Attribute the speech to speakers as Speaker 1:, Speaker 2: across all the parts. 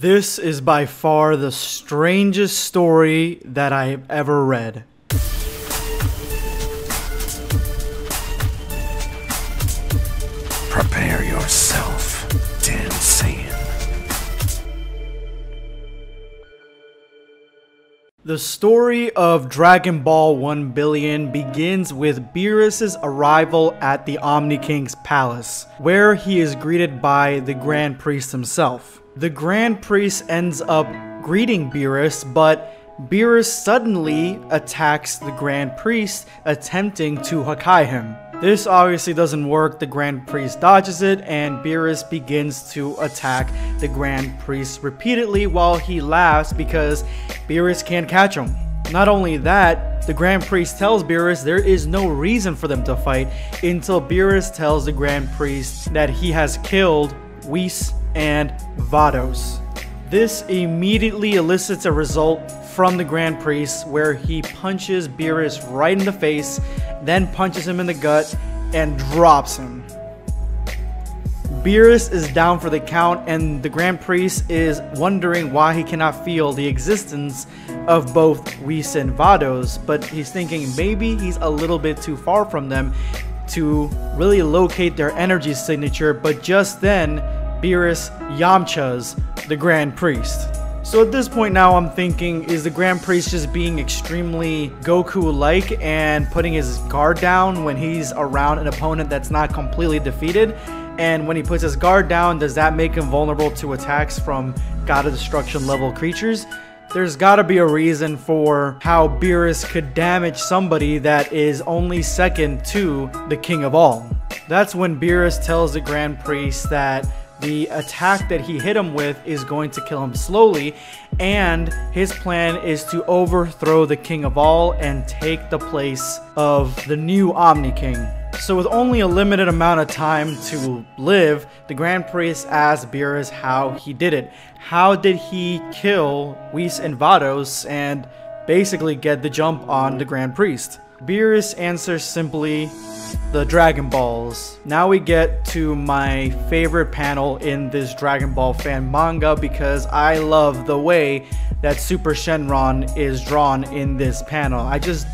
Speaker 1: This is by far the strangest story that I've ever read.
Speaker 2: Prepare yourself, Dan Saiyan.
Speaker 1: The story of Dragon Ball 1 Billion begins with Beerus' arrival at the Omni King's palace, where he is greeted by the Grand Priest himself. The Grand Priest ends up greeting Beerus, but Beerus suddenly attacks the Grand Priest, attempting to Hakai him. This obviously doesn't work. The Grand Priest dodges it, and Beerus begins to attack the Grand Priest repeatedly while he laughs because Beerus can't catch him. Not only that, the Grand Priest tells Beerus there is no reason for them to fight until Beerus tells the Grand Priest that he has killed Whis and Vados. This immediately elicits a result from the Grand Priest where he punches Beerus right in the face, then punches him in the gut and drops him. Beerus is down for the count, and the Grand Priest is wondering why he cannot feel the existence of both Whis and Vados, but he's thinking maybe he's a little bit too far from them to really locate their energy signature, but just then Beerus Yamchas the Grand Priest. So at this point now I'm thinking, is the Grand Priest just being extremely Goku-like and putting his guard down when he's around an opponent that's not completely defeated? And when he puts his guard down, does that make him vulnerable to attacks from God of Destruction level creatures? There's gotta be a reason for how Beerus could damage somebody that is only second to the King of All. That's when Beerus tells the Grand Priest that the attack that he hit him with is going to kill him slowly, and his plan is to overthrow the King of All and take the place of the new Omni King. So with only a limited amount of time to live, the Grand Priest asks Beerus how he did it. How did he kill Whis and Vados and basically get the jump on the Grand Priest? Beerus answers simply, the Dragon Balls. Now we get to my favorite panel in this Dragon Ball fan manga because I love the way that Super Shenron is drawn in this panel. I just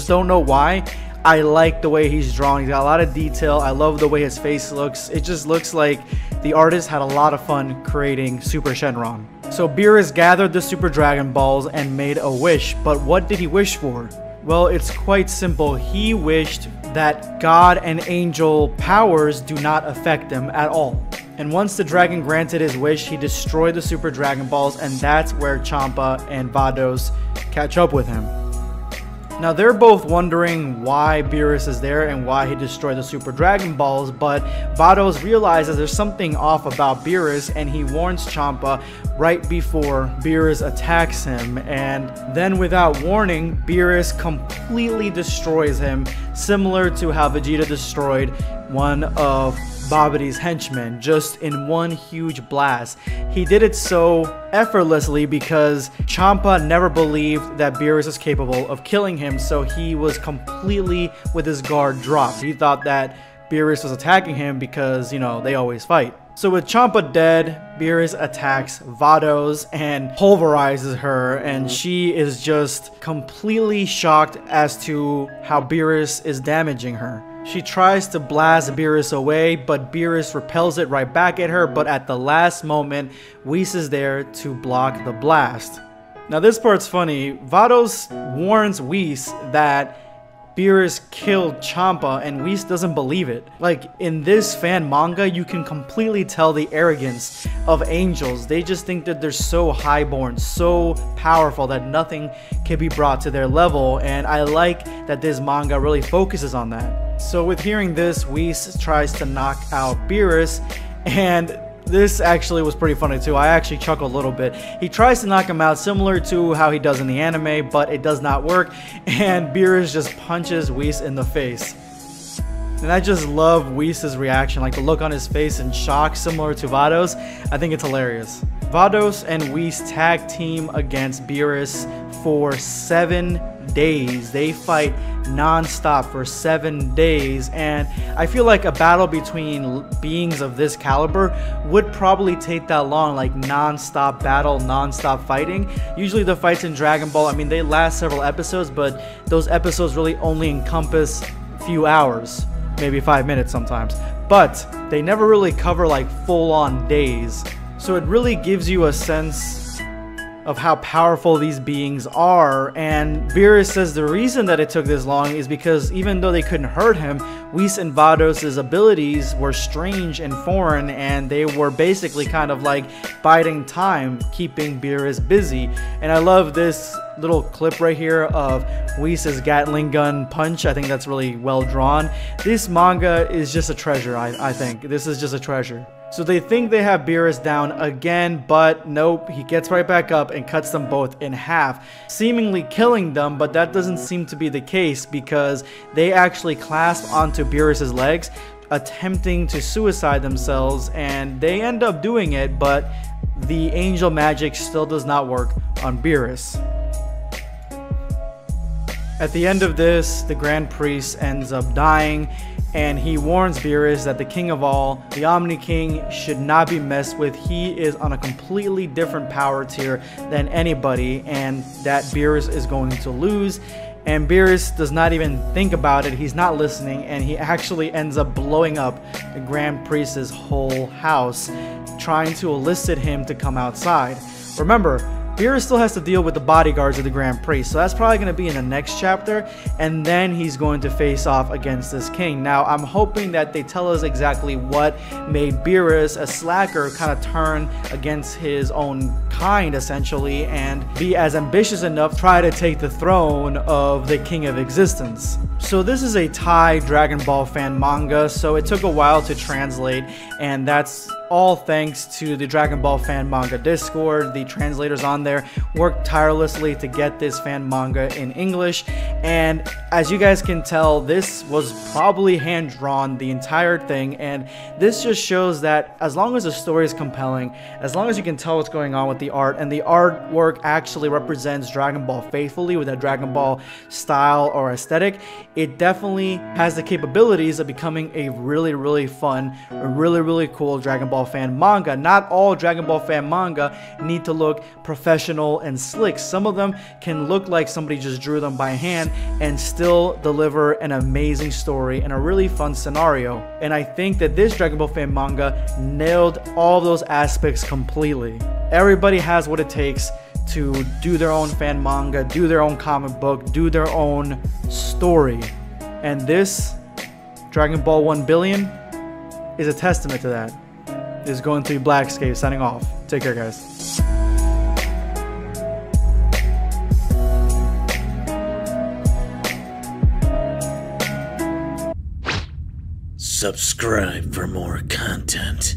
Speaker 1: don't know why. I like the way he's drawn. He's got a lot of detail. I love the way his face looks. It just looks like the artist had a lot of fun creating Super Shenron. So Beerus gathered the Super Dragon Balls and made a wish, but what did he wish for? Well, it's quite simple. He wished that God and angel powers do not affect him at all. And once the dragon granted his wish, he destroyed the Super Dragon Balls, and that's where Champa and Vados catch up with him. Now they're both wondering why Beerus is there and why he destroyed the Super Dragon Balls, but Vados realizes there's something off about Beerus, and he warns Champa right before Beerus attacks him, and then without warning, Beerus completely destroys him, similar to how Vegeta destroyed one of Babidi's henchmen just in one huge blast. He did it so effortlessly because Champa never believed that Beerus was capable of killing him, so he was completely with his guard dropped. He thought that Beerus was attacking him because, you know, they always fight. So with Champa dead, Beerus attacks Vados and pulverizes her, and she is just completely shocked as to how Beerus is damaging her. She tries to blast Beerus away, but Beerus repels it right back at her, but at the last moment, Whis is there to block the blast. Now this part's funny. Vados warns Whis that Beerus killed Champa, and Whis doesn't believe it. Like, in this fan manga, you can completely tell the arrogance of angels. They just think that they're so highborn, so powerful that nothing can be brought to their level, and I like that this manga really focuses on that. So with hearing this, Whis tries to knock out Beerus, and this actually was pretty funny too. I actually chuckled a little bit. He tries to knock him out similar to how he does in the anime, but it does not work, and Beerus just punches Whis in the face. And I just love Whis' reaction, like the look on his face in shock, similar to Vados. I think it's hilarious. Vados and Whis tag team against Beerus for 7 days. They fight non-stop for 7 days, and I feel like a battle between beings of this caliber would probably take that long, like non-stop battle, non-stop fighting. Usually the fights in Dragon Ball, I mean, they last several episodes, but those episodes really only encompass a few hours, maybe 5 minutes sometimes, but they never really cover like full-on days. So it really gives you a sense of how powerful these beings are, and Beerus says the reason that it took this long is because even though they couldn't hurt him, Whis and Vados' abilities were strange and foreign, and they were basically kind of like biding time, keeping Beerus busy. And I love this little clip right here of Whis' Gatling gun punch. I think that's really well drawn. This manga is just a treasure. I think this is just a treasure. So they think they have Beerus down again, but nope, he gets right back up and cuts them both in half, seemingly killing them, but that doesn't seem to be the case because they actually clasp onto Beerus' legs, attempting to suicide themselves, and they end up doing it, but the angel magic still does not work on Beerus. At the end of this, the Grand Priest ends up dying, and he warns Beerus that the King of All, the Omni King, should not be messed with. He is on a completely different power tier than anybody, and that Beerus is going to lose. And Beerus does not even think about it. He's not listening, and he actually ends up blowing up the Grand Priest's whole house, trying to elicit him to come outside. Remember, Beerus still has to deal with the bodyguards of the Grand Priest, so that's probably going to be in the next chapter, and then he's going to face off against this king. Now, I'm hoping that they tell us exactly what made Beerus, a slacker, kind of turn against his own kind, essentially, and be as ambitious enough to try to take the throne of the King of Existence. So this is a Thai Dragon Ball fan manga, so it took a while to translate, and that's all thanks to the Dragon Ball fan manga Discord. The translators on there worked tirelessly to get this fan manga in English, and as you guys can tell, this was probably hand drawn, the entire thing, and this just shows that as long as the story is compelling, as long as you can tell what's going on with the art, and the artwork actually represents Dragon Ball faithfully with a Dragon Ball style or aesthetic, it definitely has the capabilities of becoming a really fun, a really cool Dragon Ball fan manga. Not all Dragon Ball fan manga need to look professional and slick. Some of them can look like somebody just drew them by hand and still deliver an amazing story and a really fun scenario. And I think that this Dragon Ball fan manga nailed all those aspects completely. Everybody has what it takes to do their own fan manga, do their own comic book, do their own story. And this Dragon Ball 1 Billion is a testament to that. This is going to be Blackscape signing off. Take care, guys.
Speaker 2: Subscribe for more content.